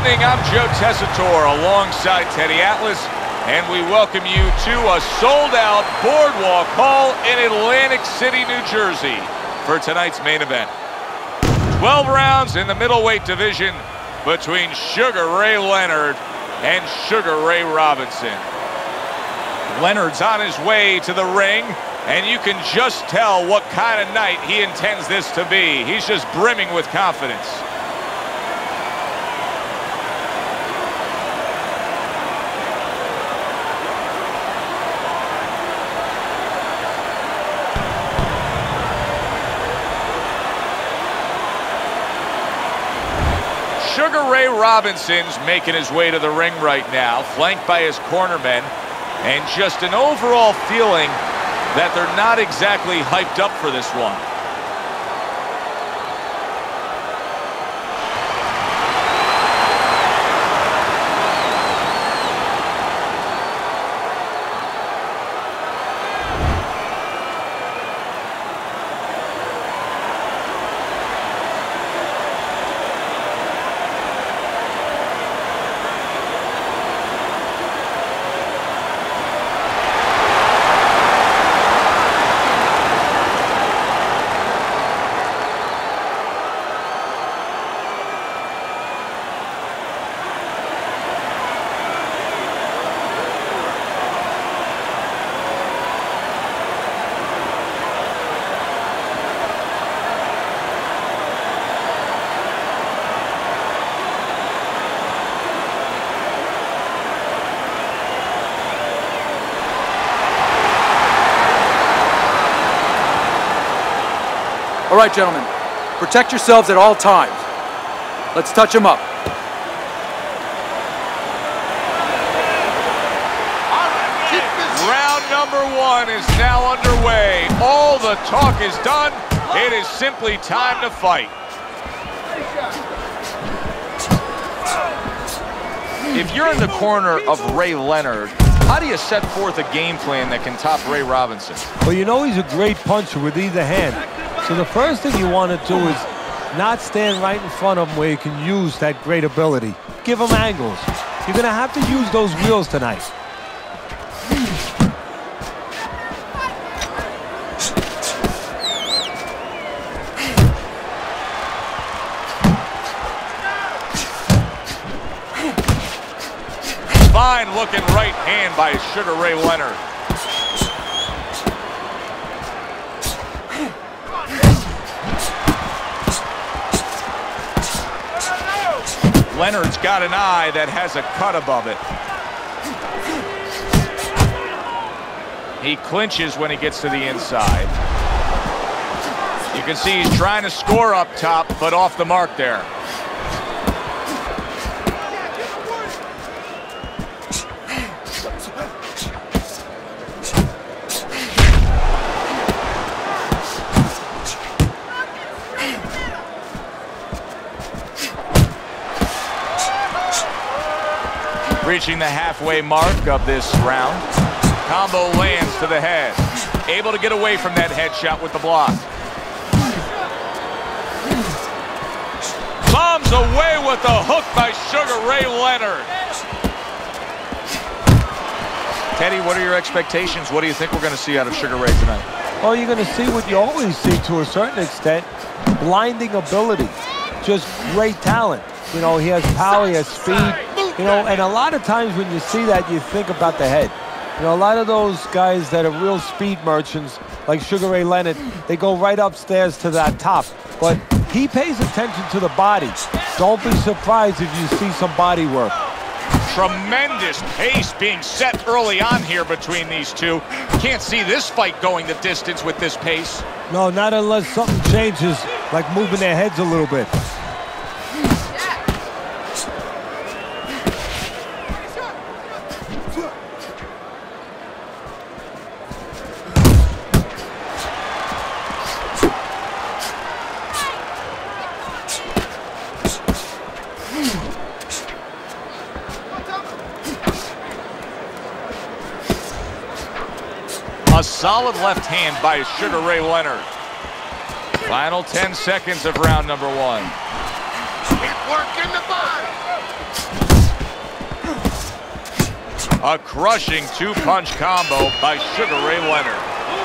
evening, I'm Joe Tessitore alongside Teddy Atlas, and we welcome you to a sold-out Boardwalk Hall in Atlantic City, New Jersey for tonight's main event. 12 rounds in the middleweight division between Sugar Ray Leonard and Sugar Ray Robinson. Leonard's on his way to the ring, and you can just tell what kind of night he intends this to be. He's just brimming with confidence. Sugar Ray Robinson's making his way to the ring right now, flanked by his cornermen, and just an overall feeling that they're not exactly hyped up for this one. All right, gentlemen, protect yourselves at all times. Let's touch them up. Round number one is now underway. All the talk is done. It is simply time to fight. If you're in the corner of Ray Leonard, how do you set forth a game plan that can top Ray Robinson? Well, you know he's a great puncher with either hand. So the first thing you want to do is not stand right in front of him where you can use that great ability. Give him angles. You're going to have to use those wheels tonight. Fine looking right hand by Sugar Ray Leonard. Leonard's got an eye that has a cut above it. He clinches when he gets to the inside. You can see he's trying to score up top, but off the mark there. Reaching the halfway mark of this round. Combo lands to the head. Able to get away from that headshot with the block. Bombs away with the hook by Sugar Ray Leonard. Teddy, what are your expectations? What do you think we're going to see out of Sugar Ray tonight? Well, you're going to see what you always see to a certain extent. Blinding ability. Just great talent. You know, he has power, he has speed. You know, and a lot of times when you see that, you think about the head. You know, a lot of those guys that are real speed merchants, like Sugar Ray Leonard, they go right upstairs to that top. But he pays attention to the body. Don't be surprised if you see some body work. Tremendous pace being set early on here between these two. Can't see this fight going the distance with this pace. No, not unless something changes, like moving their heads a little bit. A solid left hand by Sugar Ray Leonard. Final 10 seconds of round number one. Keep working the body. A crushing two-punch combo by Sugar Ray Leonard.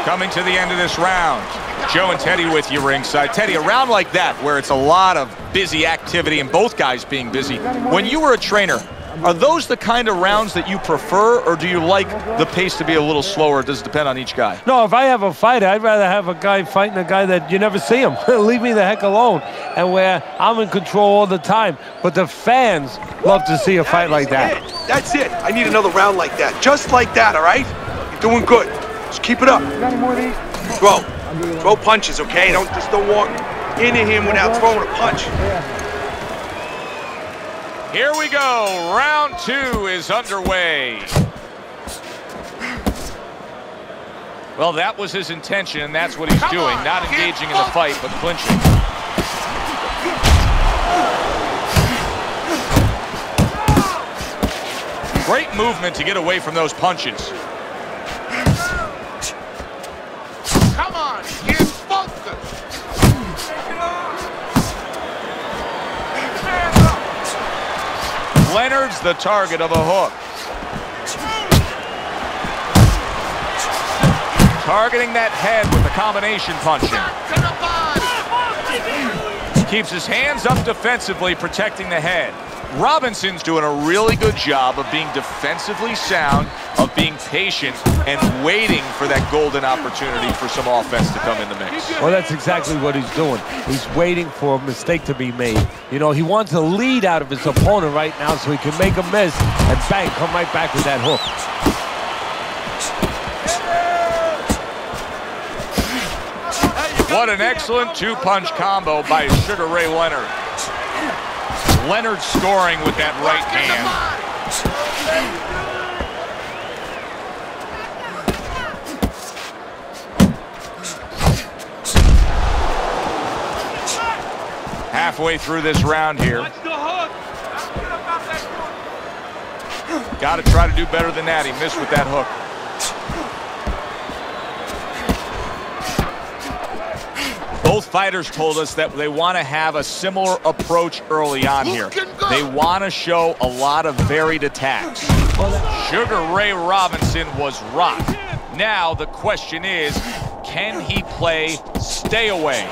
Coming to the end of this round. Joe and Teddy with you ringside. Teddy, a round like that where it's a lot of busy activity and both guys being busy. When you were a trainer, are those the kind of rounds that you prefer, or do you like the pace to be a little slower? Does it depend on each guy? No, if I have a fight, I'd rather have a guy fighting a guy that you never see him. Leave me the heck alone. And where I'm in control all the time. But the fans love to see a fight like that. That's it. I need another round like that. Just like that, all right? You're doing good. Just keep it up. Throw punches, okay? Don't walk into him without throwing a punch. Here we go. Round 2 is underway. Well, that was his intention, and that's what he's doing. Not engaging in the fight, but clinching. Great movement to get away from those punches. Come on, get focused. Leonard's the target of a hook. Targeting that head with the combination punching. Keeps his hands up defensively, protecting the head. Robinson's doing a really good job of being defensively sound, of being patient, and waiting for that golden opportunity for some offense to come in the mix. Well, that's exactly what he's doing. He's waiting for a mistake to be made. You know, he wants a lead out of his opponent right now so he can make a miss and bang, come right back with that hook. What an excellent two-punch combo by Sugar Ray Leonard. Leonard scoring with that right hand. Halfway through this round here. Got to try to do better than that. He missed with that hook. Both fighters told us that they want to have a similar approach early on here. They want to show a lot of varied attacks. Sugar Ray Robinson was rocked. Now the question is, can he play stay away?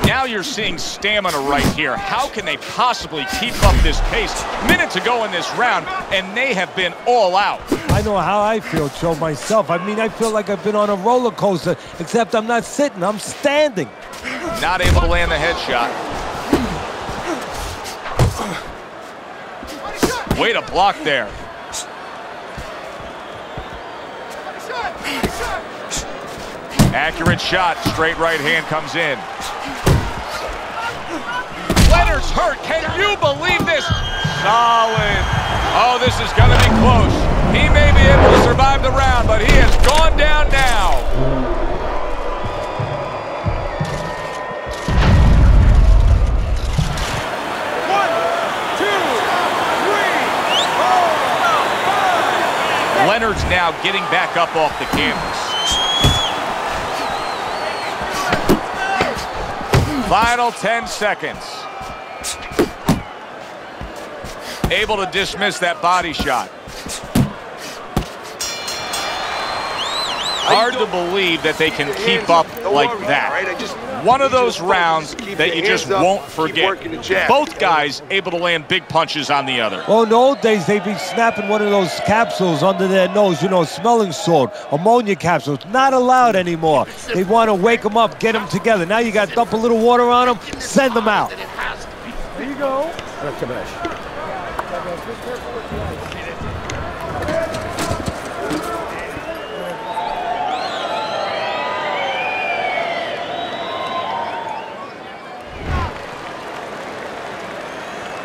Now you're seeing stamina right here. How can they possibly keep up this pace? Minute to go in this round, and they have been all out. I know how I feel, Joe, myself. I mean, I feel like I've been on a roller coaster, except I'm not sitting, I'm standing. Not able to land the headshot. Way to block there. Accurate shot, straight right hand comes in. Leonard's hurt, can you believe this? Solid. Oh, this is gonna be close. He may be able to survive the round, but he has gone down now. Leonard's now getting back up off the canvas. Final 10 seconds. Able to dismiss that body shot. Hard to believe that they can keep up like that. One of those rounds that you just won't forget. Both guys able to land big punches on the other. Well, in the old days, they'd be snapping one of those capsules under their nose, you know, smelling salt, ammonia capsules. Not allowed anymore. They want to wake them up, get them together. Now you got to dump a little water on them, send them out. There you go.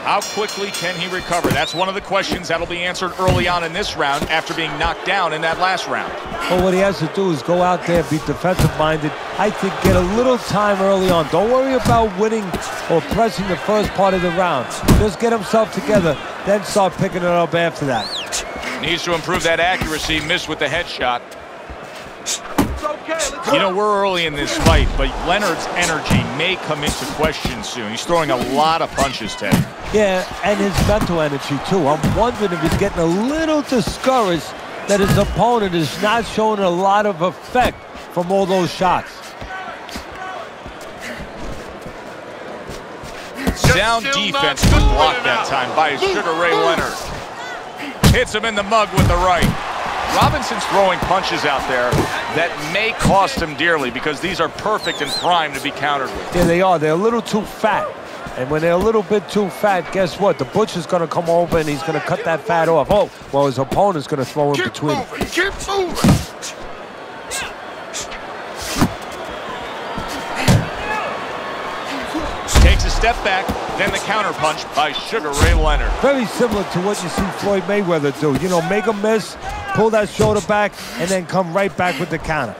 How quickly can he recover? That's one of the questions that'll be answered early on in this round after being knocked down in that last round. Well, what he has to do is go out there, be defensive-minded. I think get a little time early on. Don't worry about winning or pressing the first part of the round. Just get himself together, then start picking it up after that. Needs to improve that accuracy. Missed with the headshot. You know, we're early in this fight, but Leonard's energy may come into question soon. He's throwing a lot of punches, Ted. Yeah, and his mental energy, too. I'm wondering if he's getting a little discouraged that his opponent is not showing a lot of effect from all those shots. Sound defense, good block that time by Sugar Ray Leonard. Hits him in the mug with the right. Robinson's throwing punches out there that may cost him dearly because these are perfect and primed to be countered with. Yeah, they are. They're a little too fat. And when they're a little bit too fat, guess what? The butcher's going to come over and he's going to cut that fat off. Oh, well, his opponent's going to throw in between. Keep moving. Takes a step back, then the counter punch by Sugar Ray Leonard. Very similar to what you see Floyd Mayweather do. You know, make a miss, pull that shoulder back, and then come right back with the counter.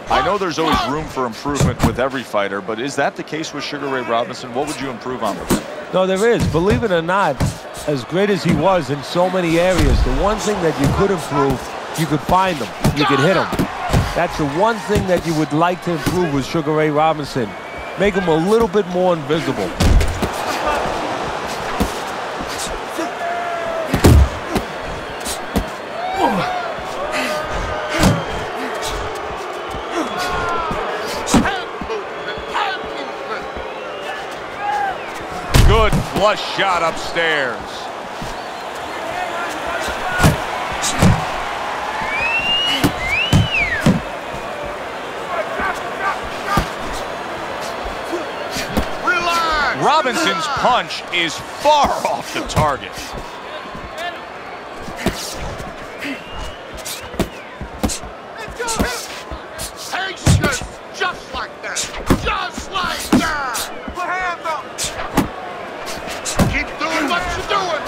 I know there's always room for improvement with every fighter, but is that the case with Sugar Ray Robinson? What would you improve on with him? No, there is. Believe it or not, as great as he was in so many areas, the one thing that you could improve, you could find him, you could hit him. That's the one thing that you would like to improve with Sugar Ray Robinson. Make him a little bit more invisible. Good flush shot upstairs. Robinson's punch is far off the target. Patience, just like that. Just like that. Put hands up. Keep doing what you're doing.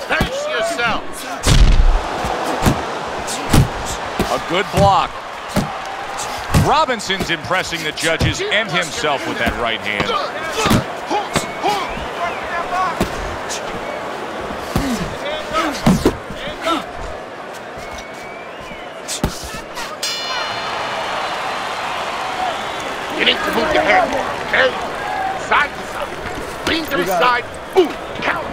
Pace yourself. A good block. Robinson's impressing the judges and himself with that right hand. You need to move your head more, okay? Side to side. Lean to the side. Boom. Count.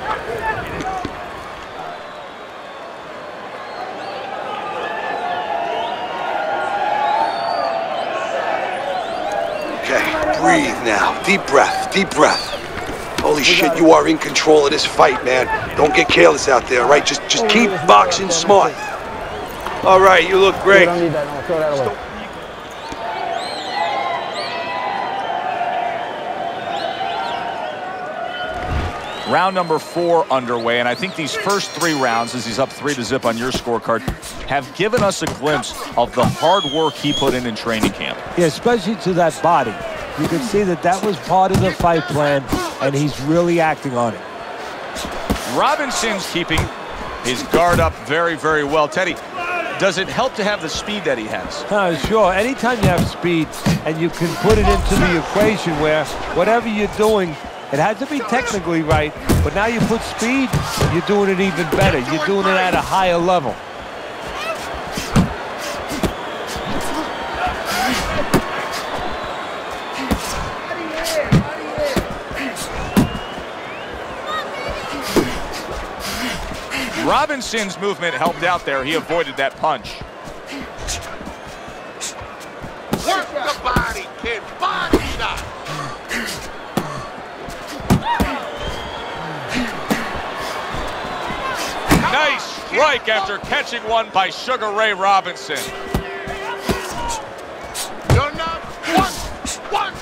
Breathe now. Deep breath. Deep breath. Holy shit, you are in control of this fight, man. Don't get careless out there, all right? Just keep boxing smart. All right, you look great. I don't need that. No, throw that away. Round number 4 underway, and I think these first 3 rounds, as he's up 3-0 on your scorecard, have given us a glimpse of the hard work he put in training camp. Yeah, especially to that body. You can see that that was part of the fight plan, and he's really acting on it. Robinson's keeping his guard up very, very well. Teddy, does it help to have the speed that he has? Sure. Anytime you have speed and you can put it into the equation where whatever you're doing, it has to be technically right, but now you put speed, you're doing it even better. You're doing it at a higher level. Robinson's movement helped out there. He avoided that punch. Work the body, kid. Body shot. Nice strike after catching one by Sugar Ray Robinson. You're not one.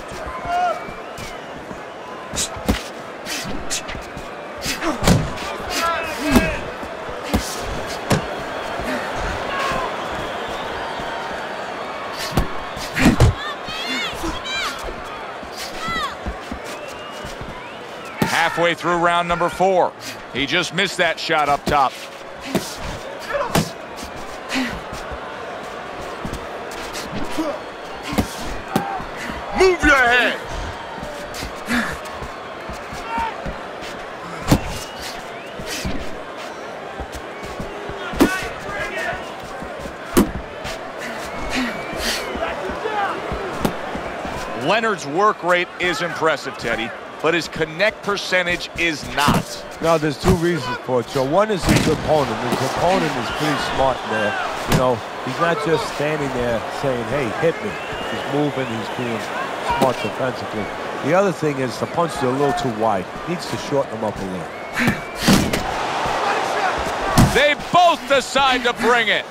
Halfway through round number 4. He just missed that shot up top. Move your head. Leonard's work rate is impressive, Teddy, but his connect percentage is not. No, there's two reasons for it. So one is his opponent. His opponent is pretty smart there. You know, he's not just standing there saying, hey, hit me. He's moving, he's being smart defensively. The other thing is the punches are a little too wide. Needs to shorten them up a little. They both decide to bring it.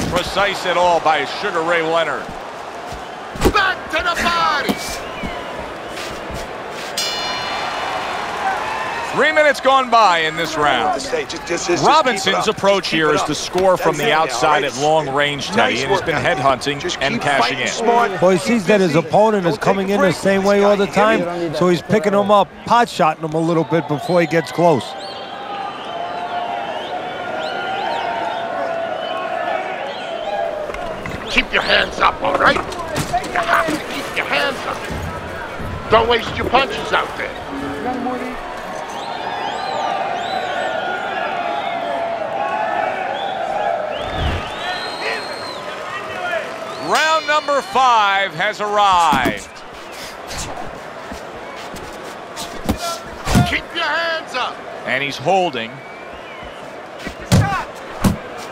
Precise at all by Sugar Ray Leonard. Back to the body. 3 minutes gone by in this round. Robinson's approach here is to score from the outside at long range, Teddy, and has been headhunting and cashing in. Well, he sees that his opponent is coming in the same way all the time, so he's picking him up, pot-shotting him a little bit before he gets close. Keep your hands up, all right? You have to keep your hands up. Don't waste your punches out there. Round number 5 has arrived. Keep your hands up. And he's holding.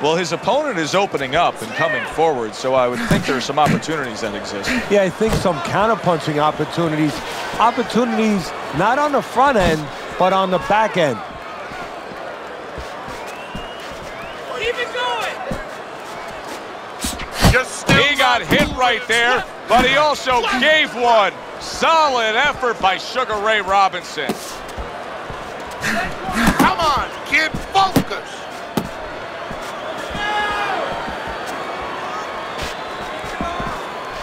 Well, his opponent is opening up and coming forward, so I would think there are some opportunities that exist. Yeah, I think some counter-punching opportunities. Opportunities not on the front end, but on the back end. Keep it going! He got hit right there, but he also gave one. Solid effort by Sugar Ray Robinson. Come on, kid, focus.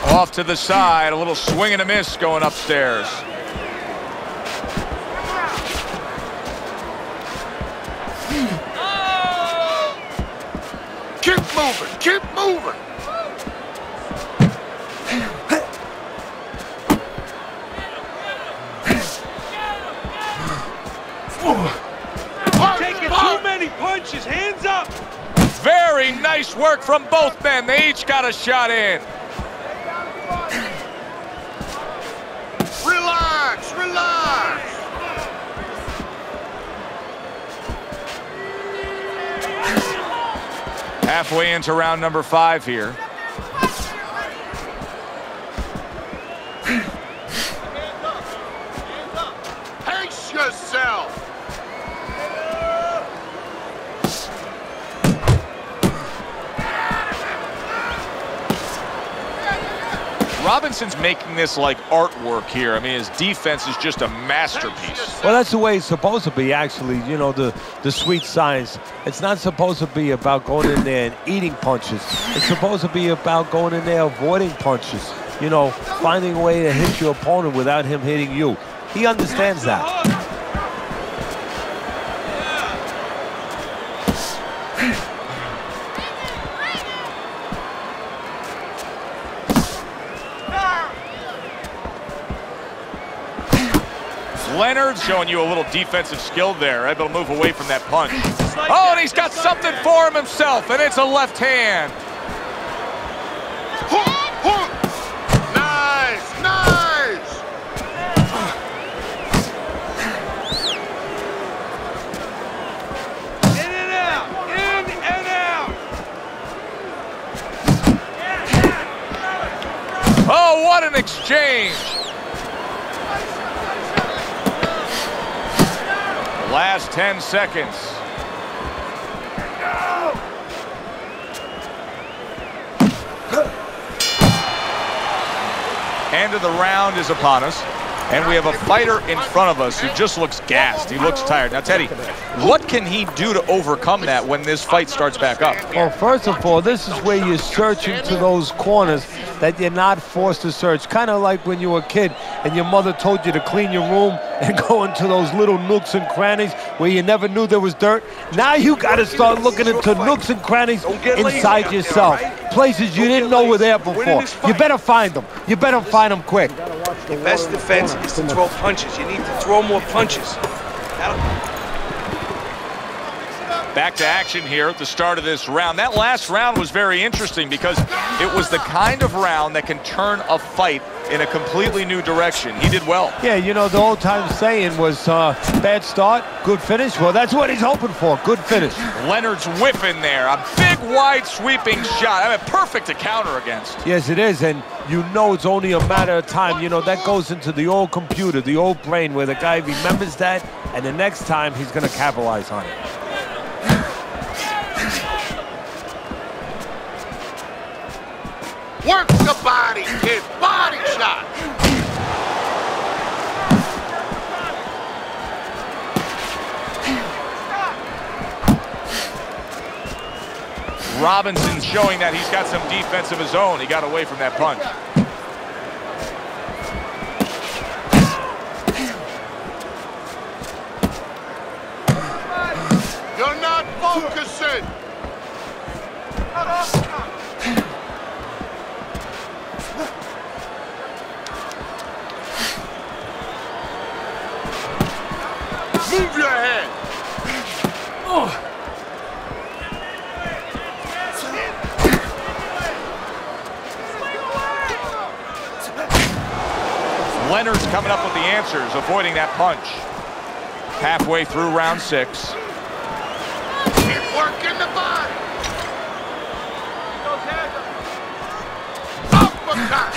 Off to the side, a little swing and a miss going upstairs. Keep moving, keep moving. Taking too many punches, hands up. Very nice work from both men. They each got a shot in. Relax, relax. Halfway into round number 5 here. Pace yourself. Robinson's making this like artwork here. I mean, his defense is just a masterpiece. Well, that's the way it's supposed to be, actually. You know, the sweet science. It's not supposed to be about going in there and eating punches. It's supposed to be about going in there avoiding punches. You know, finding a way to hit your opponent without him hitting you. He understands that. Leonard showing you a little defensive skill there, able to move away from that punch. Oh, and he's got something for him himself, and it's a left hand. Nice, nice. In and out, in and out. Oh, what an exchange. Last 10 seconds. End of the round is upon us. And we have a fighter in front of us who just looks gassed. He looks tired. Now, Teddy, what can he do to overcome that when this fight starts back up? Well, first of all, this is where you search into those corners that you're not forced to search. Kind of like when you were a kid and your mother told you to clean your room and go into those little nooks and crannies where you never knew there was dirt. Now you got to start looking into nooks and crannies inside yourself. Places you didn't know were there before. You better find them. You better find them quick. The best defense is to throw punches. You need to throw more punches. Back to action here at the start of this round. That last round was very interesting because it was the kind of round that can turn a fight in a completely new direction. He did well. Yeah, you know, the old time saying was bad start, good finish. Well, that's what he's hoping for, good finish. Leonard's whipping there. A big, wide, sweeping shot. I mean, perfect to counter against. Yes, it is, and you know it's only a matter of time. You know, that goes into the old computer, the old brain, where the guy remembers that, and the next time he's going to capitalize on it. Work the body, kid. Body shot. Robinson's showing that he's got some defense of his own. He got away from that punch. You're not focusing. Move your head. Leonard's coming up with the answers, avoiding that punch. Halfway through round 6. Keep working the body. Uppercut.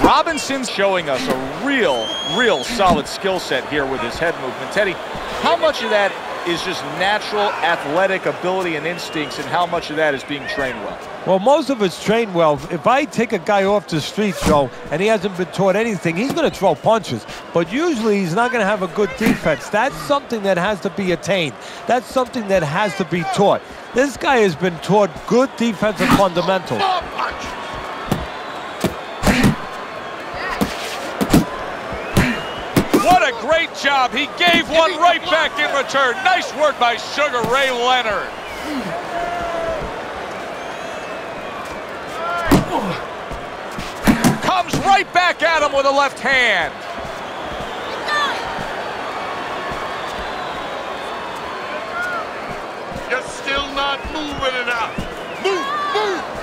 Robinson's showing us a real solid skill set here with his head movement. Teddy, how much of that is just natural athletic ability and instincts, and how much of that is being trained well? Well, most of it's trained well. If I take a guy off the street, Joe, and he hasn't been taught anything, he's going to throw punches. But usually he's not going to have a good defense. That's something that has to be attained. That's something that has to be taught. This guy has been taught good defensive fundamentals. What a great job. He gave one right back in return. Nice work by Sugar Ray Leonard. Comes right back at him with a left hand. You're still not moving enough. Move.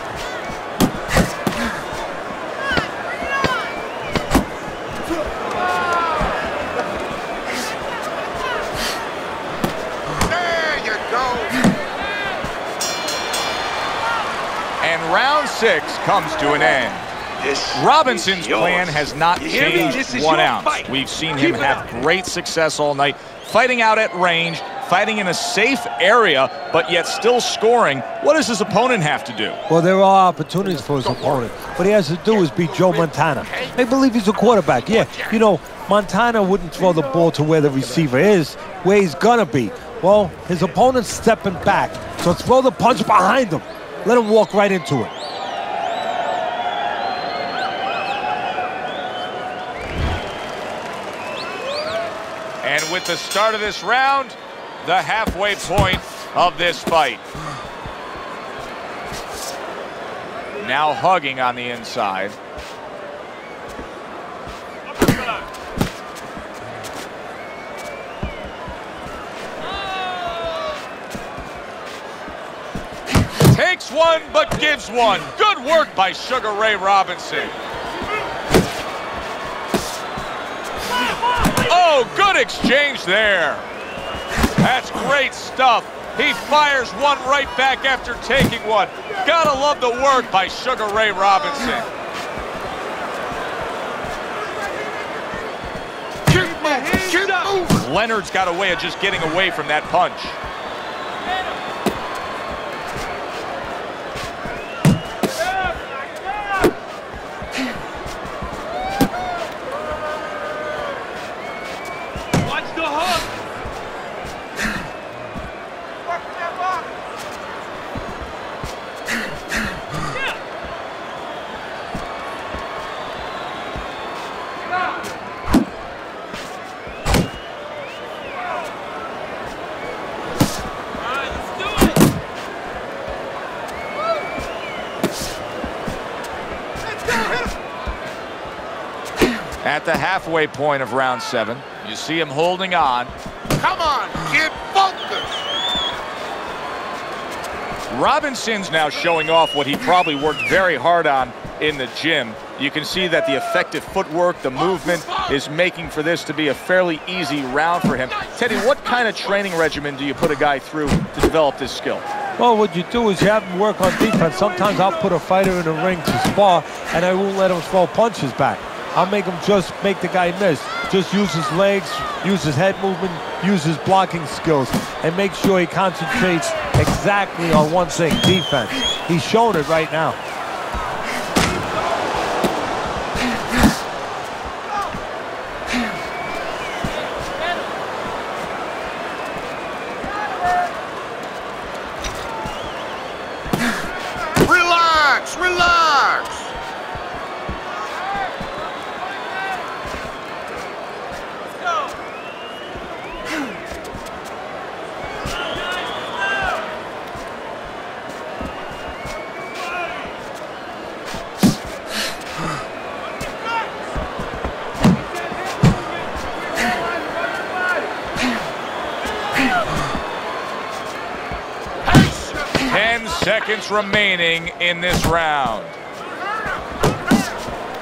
And round 6 comes to an end. Robinson's plan has not changed 1 ounce. We've seen him have great success all night, fighting out at range, fighting in a safe area, but yet still scoring. What does his opponent have to do? Well, there are opportunities for his opponent. What he has to do is beat Joe Montana. They believe he's a quarterback. Yeah, you know, Montana wouldn't throw the ball to where the receiver is, where he's gonna be. Well, his opponent's stepping back, so throw the punch behind him. Let him walk right into it. And with the start of this round, the halfway point of this fight. Now hugging on the inside. Takes one, but gives one. Good work by Sugar Ray Robinson. Oh, good exchange there. That's great stuff. He fires one right back after taking one. Gotta love the work by Sugar Ray Robinson. Keep moving. Leonard's got a way of just getting away from that punch. Watch the hook. At the halfway point of round 7, you see him holding on. Come on, kid, focus. Robinson's now showing off what he probably worked very hard on in the gym. You can see that the effective footwork, the movement, is making for this to be a fairly easy round for him. Teddy, what kind of training regimen do you put a guy through to develop this skill? Well, what you do is you have him work on defense. Sometimes I'll put a fighter in the ring to spar, and I won't let him throw punches back. I'll make him just make the guy miss. Just use his legs, use his head movement, use his blocking skills, and make sure he concentrates exactly on one thing, defense. He's showing it right now. Relax, relax. Seconds remaining in this round.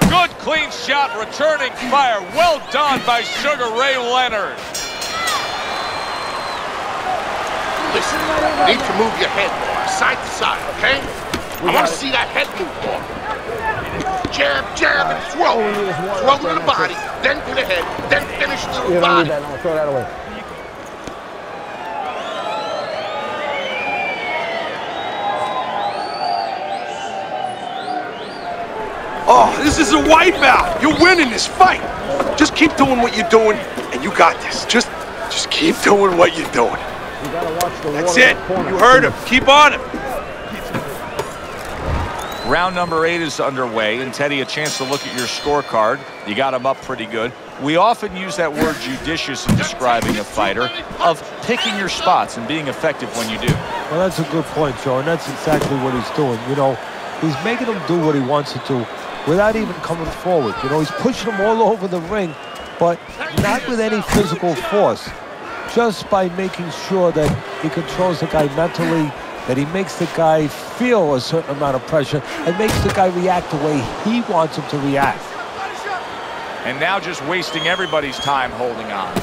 Good clean shot, returning fire. Well done by Sugar Ray Leonard. Listen, you need to move your head more, side to side, okay? I want to see that head move more. Jab, jab, and throw. Throw to the body, then to the head, then finish to the body. No, throw that away. Oh, this is a wipeout. You're winning this fight. Just keep doing what you're doing, and you got this. Just keep doing what you're doing. You gotta watch the That's water it. in the corner. You heard him. Keep on him. Round number 8 is underway, and Teddy, a chance to look at your scorecard. You got him up pretty good. We often use that word judicious in describing a fighter, of picking your spots and being effective when you do. Well, that's a good point, Joe, and that's exactly what he's doing. You know, he's making him do what he wants to do without even coming forward. You know, he's pushing him all over the ring, but not with any physical force. Just by making sure that he controls the guy mentally, that he makes the guy feel a certain amount of pressure, and makes the guy react the way he wants him to react. And now just wasting everybody's time holding on.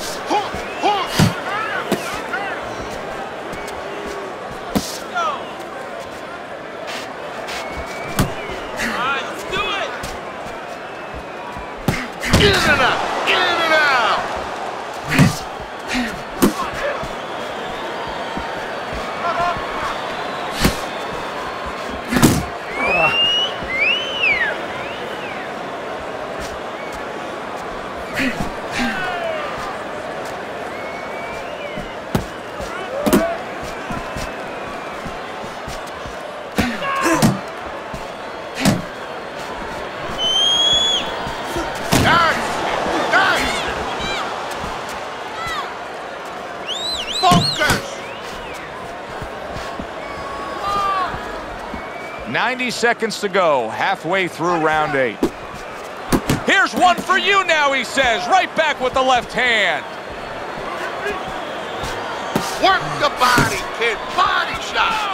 In and out! In and out! Focus! 90 seconds to go, halfway through round 8. Here's one for you now, he says, right back with the left hand. Work the body, kid. Body shot.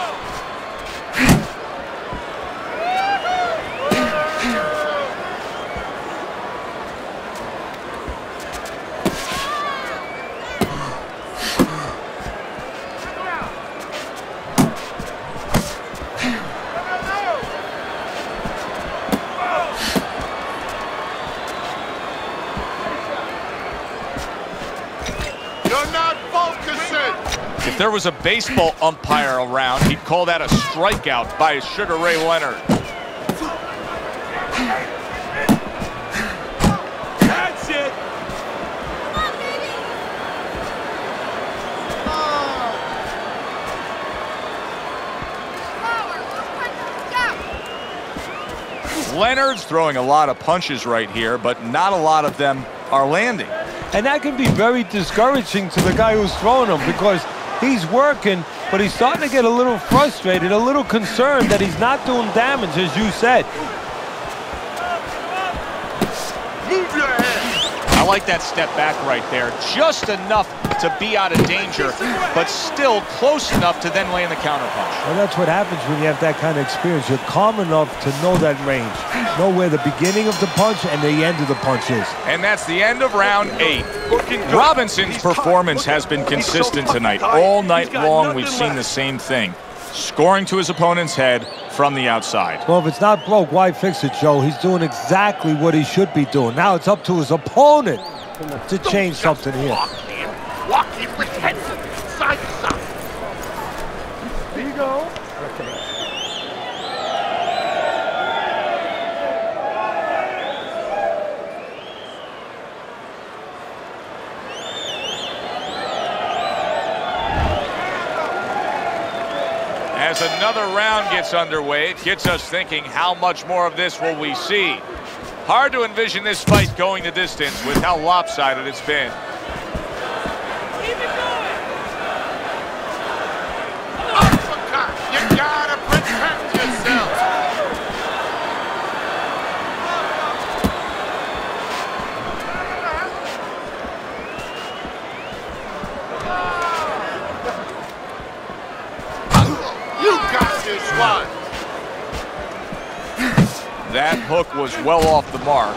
If there was a baseball umpire around, he'd call that a strikeout by Sugar Ray Leonard. That's it. Leonard's throwing a lot of punches right here, but not a lot of them are landing. And that can be very discouraging to the guy who's throwing them because he's working, but he's starting to get a little frustrated, a little concerned that he's not doing damage, as you said. Move your head. I like that step back right there. Just enough to be out of danger, but still close enough to then land the counterpunch. Well, that's what happens when you have that kind of experience. You're calm enough to know that range, know where the beginning of the punch and the end of the punch is. And that's the end of round 8. Robinson's performance has been consistent tonight. All night long, we've seen the same thing. Scoring to his opponent's head from the outside. Well, if it's not broke, why fix it, Joe? He's doing exactly what he should be doing. Now it's up to his opponent to change something here. Walk him with head side to side. There you go. As another round gets underway, it gets us thinking, how much more of this will we see? Hard to envision this fight going the distance with how lopsided it's been. Keep it going. Uppercut. You gotta protect yourself. You got this one. That hook was well off the mark.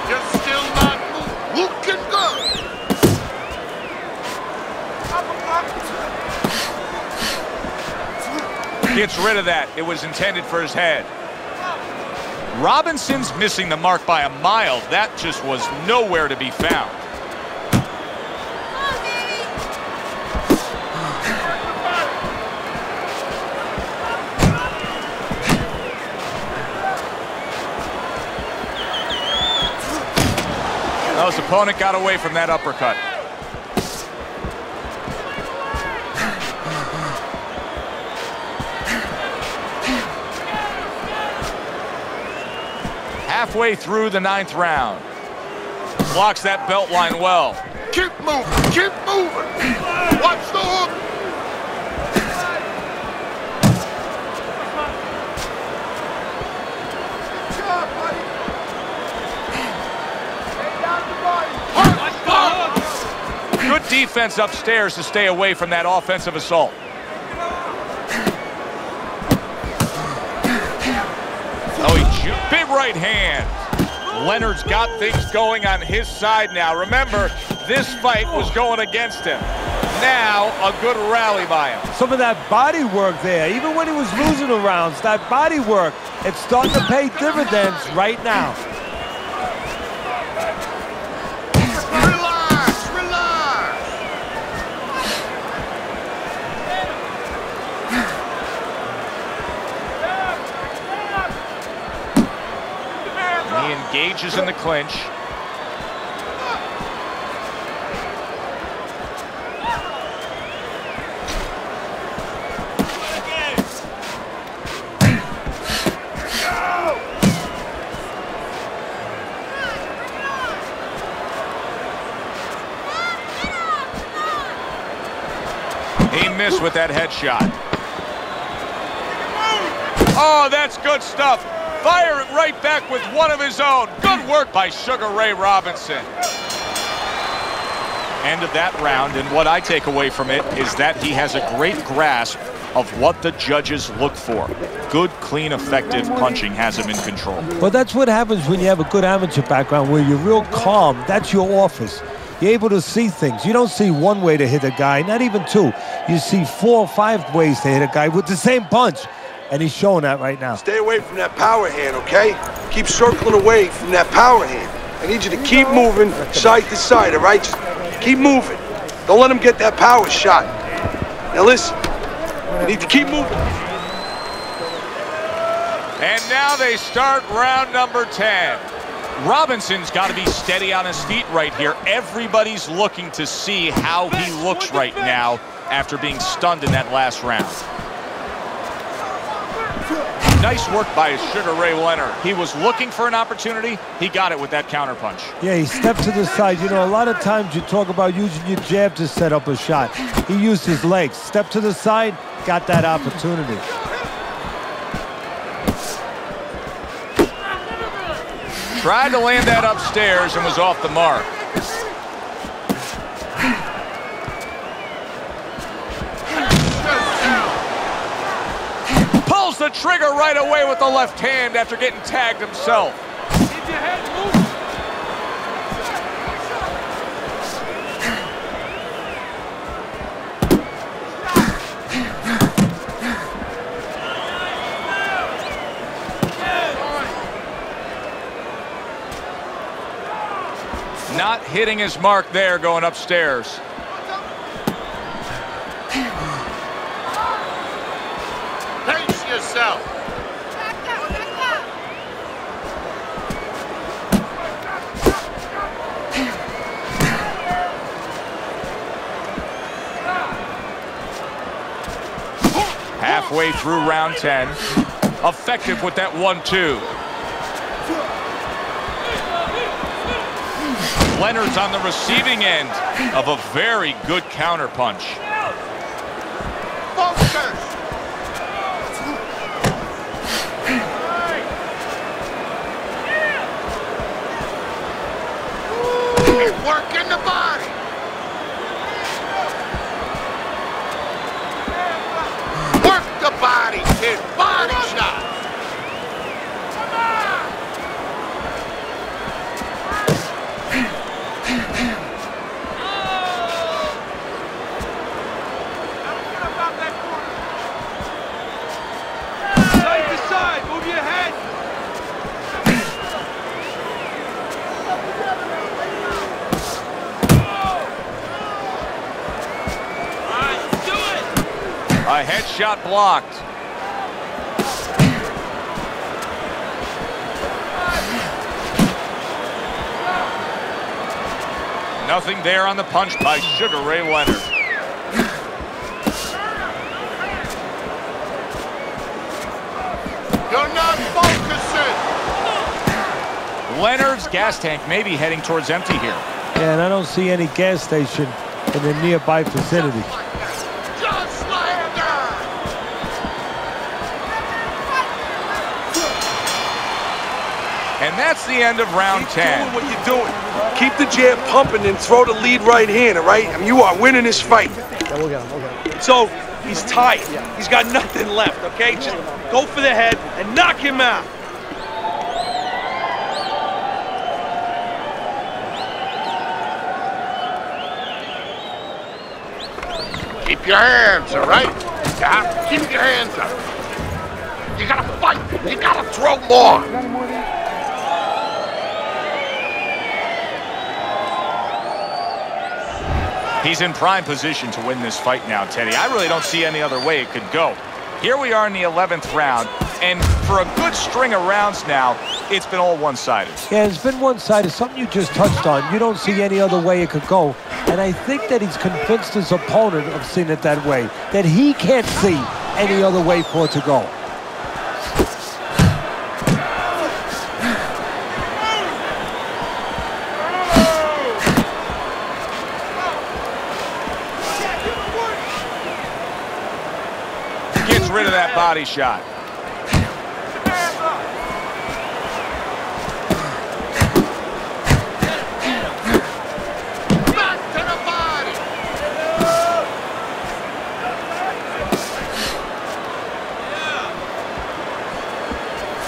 You're still not looking good. Gets rid of that. It was intended for his head. Robinson's missing the mark by a mile. That just was nowhere to be found. Well, his opponent got away from that uppercut. Halfway through the 9th round. Blocks that belt line well. Keep moving. Keep moving. Watch the hook. Good defense upstairs to stay away from that offensive assault. Oh, big right hand. Leonard's got things going on his side now. Remember, this fight was going against him. Now, a good rally by him. Some of that body work there, even when he was losing the rounds, that body work, it's starting to pay dividends right now. Relax, relax. He engages in the clinch. He missed with that headshot. Oh, that's good stuff. Fire it right back with one of his own. Good work by Sugar Ray Robinson. End of that round, and what I take away from it is that he has a great grasp of what the judges look for. Good, clean, effective punching has him in control. Well, that's what happens when you have a good amateur background where you're real calm. That's your office. You're able to see things. You don't see one way to hit a guy, not even two. You see 4 or 5 ways to hit a guy with the same punch. And he's showing that right now. Stay away from that power hand, okay? keep circling away from that power hand. I need you to keep moving side to side, all right? Just keep moving. Don't let him get that power shot. Now listen, you need to keep moving. And now they start round number 10. Robinson's got to be steady on his feet right here. Everybody's looking to see how he looks right now after being stunned in that last round. Nice work by Sugar Ray Leonard. He was looking for an opportunity. He got it with that counterpunch. Yeah, he stepped to the side. You know, a lot of times you talk about using your jab to set up a shot. He used his legs. Stepped to the side, got that opportunity. Tried to land that upstairs and was off the mark. Pulls the trigger right away with the left hand after getting tagged himself. Keep your head moving. Not hitting his mark there going upstairs. Pace yourself. Halfway through round 10. Effective with that 1-2. Leonard's on the receiving end of a very good counterpunch. Focus. Working the body. Work the body, kid. Body shot. Side to side. Move your head. All right, do it. A headshot blocked. Nothing there on the punch by Sugar Ray Leonard. You're not focusing. Leonard's gas tank may be heading towards empty here. Yeah, and I don't see any gas station in the nearby vicinity. Just like that. And that's the end of round Keep 10. doing what you're doing. Keep the jab pumping and throw the lead right hand, all right? I mean, you are winning this fight. Yeah, we'll get him. So, he's tight. He's got nothing left, okay? Just go for the head and knock him out. Keep your hands, all right? You have to keep your hands up. You gotta fight. You gotta throw more. He's in prime position to win this fight now, Teddy. I really don't see any other way it could go. Here we are in the 11th round, and for a good string of rounds now, it's been all one-sided. Yeah, it's been one-sided. Something you just touched on. You don't see any other way it could go. And I think that he's convinced his opponent of seeing it that way, that he can't see any other way for it to go. Gets rid of that body shot. Back to the body.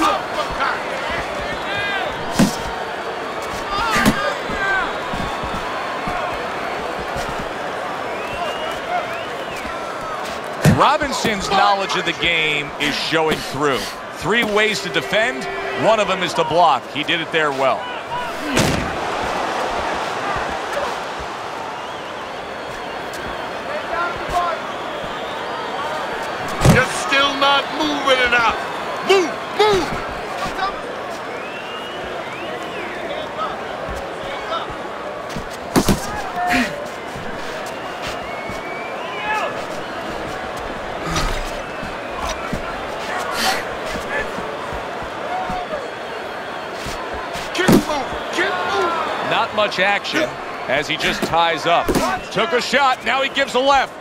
Uppercut. Robinson's knowledge of the game is showing through. 3 ways to defend, One of them is to block. He did it there well. You're still not moving enough. Move, move. Not much action as he just ties up. Took a shot, now he gives a left.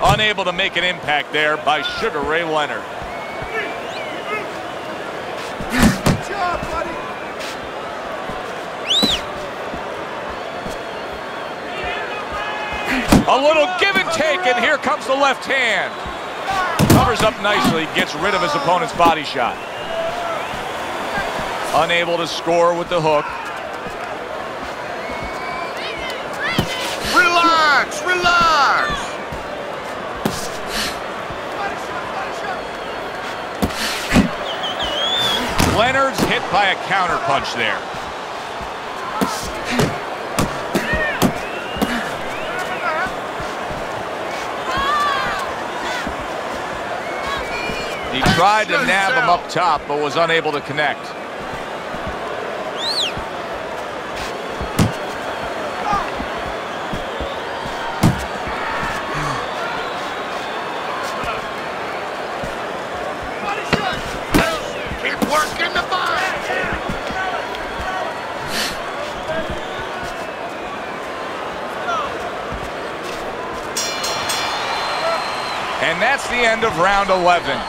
Unable to make an impact there by Sugar Ray Leonard. Good job, buddy. A little give and take, and here comes the left hand. Covers up nicely, gets rid of his opponent's body shot. Unable to score with the hook. Relax, relax. Leonard's hit by a counter punch there. He tried to nab him up top, but was unable to connect. Keep working the body. And that's the end of round 11.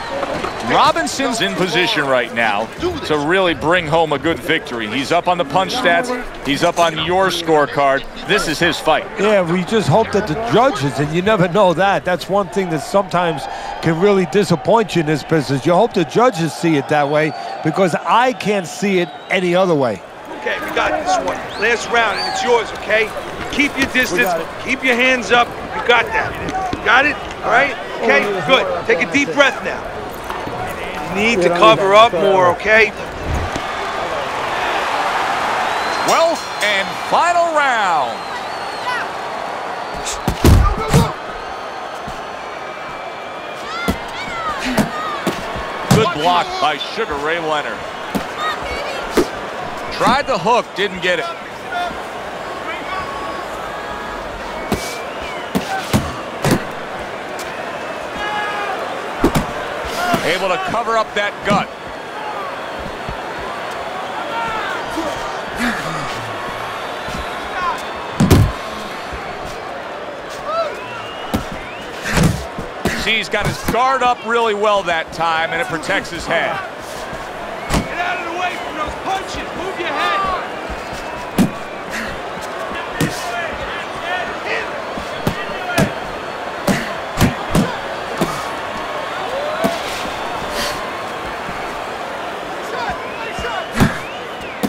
Robinson's in position right now to really bring home a good victory. He's up on the punch stats. He's up on your scorecard. This is his fight. Yeah, we just hope that the judges, and you never know that. That's one thing that sometimes can really disappoint you in this business. You hope the judges see it that way because I can't see it any other way. Okay, we got this one. Last round, and it's yours, okay? Keep your distance. Keep your hands up. You got that. Got it? All right? Okay, good. Take a deep breath now. You need to cover up more, okay? 12th and final round. Good block by Sugar Ray Leonard. Tried the hook, didn't get it. Able to cover up that gut. See, he's got his guard up really well that time, and it protects his head. Get out of the way from those punches. Move your head.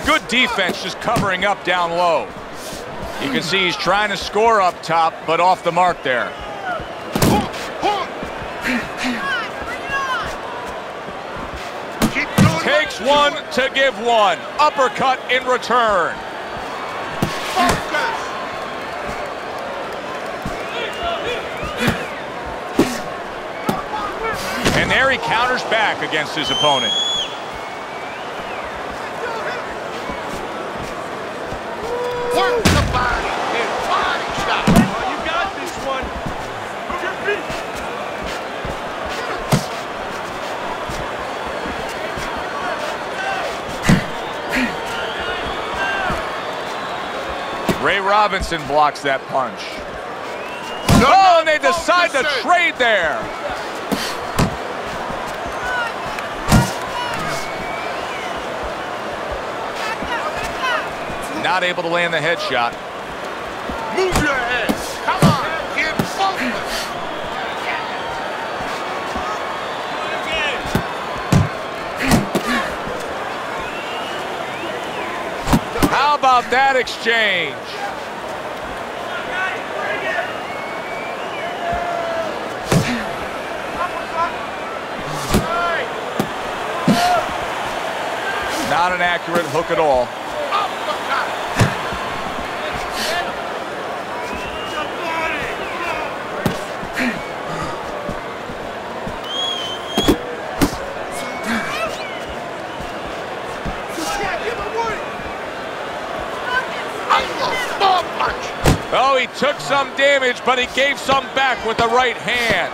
Good defense, just covering up down low. You can see he's trying to score up top, but off the mark there. Takes one to give one. Uppercut in return. And there he counters back against his opponent. Work the body. Body shot. Oh, you got this one. Move your feet. Ray Robinson blocks that punch. Oh, and they decide to trade there. Not able to land the headshot. Move your head. Come on. Get focused. How about that exchange? Not an accurate hook at all. Oh, he took some damage, but he gave some back with the right hand.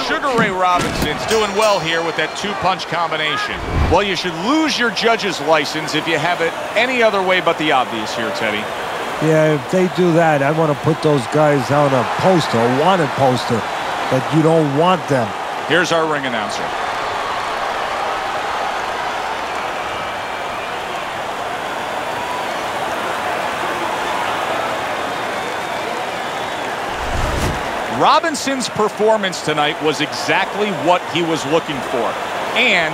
Sugar Ray Robinson's doing well here with that two-punch combination. Well, you should lose your judge's license if you have it any other way but the obvious here, Teddy. Yeah, if they do that, I want to put those guys on a poster, a wanted poster, that you don't want them. Here's our ring announcer. Robinson's performance tonight was exactly what he was looking for. And